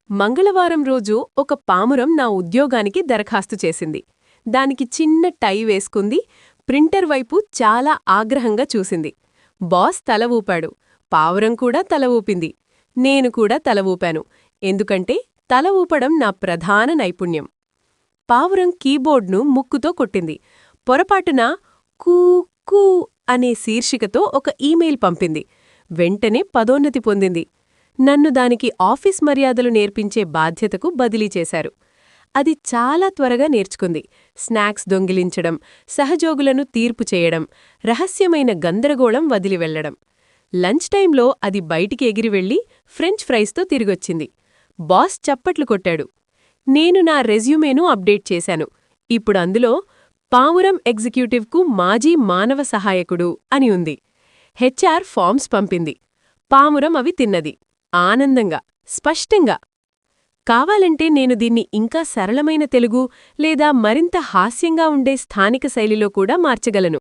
మంగళవారం రోజు ఒక పామురం నా ఉద్యోగానికి దరఖాస్తు చేసింది. దానికి చిన్న టై వేసుకుంది, ప్రింటర్ వైపు చాలా ఆగ్రహంగా చూసింది. బాస్ తల ఊపాడు. పావురం కూడా తల ఊపింది. నేను కూడా తల ఊపాను, ఎందుకంటే తల ఊపడం నా ప్రధాన నైపుణ్యం. పావురం కీబోర్డ్ను ముక్కుతో కొట్టింది. పొరపాటున కూ కూ అనే శీర్షికతో ఒక ఈమెయిల్ పంపింది. వెంటనే పదోన్నతి పొందింది. నన్ను దానికి ఆఫీస్ మర్యాదలు నేర్పించే బాధ్యతకు బదిలీ చేశారు. అది చాలా త్వరగా నేర్చుకుంది. స్నాక్స్ దొంగిలించడం, సహజోగులను తీర్పు చేయడం, రహస్యమైన గందరగోళం వదిలి వెళ్లడం. లంచ్ టైంలో అది బయటికి ఎగిరి వెళ్లి ఫ్రెంచ్ ఫ్రైస్తో తిరిగొచ్చింది. బాస్ చప్పట్లు కొట్టాడు. నేను నా రెజ్యూమేను అప్డేట్ చేశాను. ఇప్పుడు అందులో పావురం ఎగ్జిక్యూటివ్కు మాజీ మానవ సహాయకుడు అని ఉంది. హెచ్ఆర్ ఫామ్స్ పంపింది. పావురం అవి తిన్నది, ఆనందంగా, స్పష్టంగా. కావాలంటే నేను దీన్ని ఇంకా సరళమైన తెలుగు లేదా మరింత హాస్యంగా ఉండే స్థానిక శైలిలో కూడా మార్చగలను.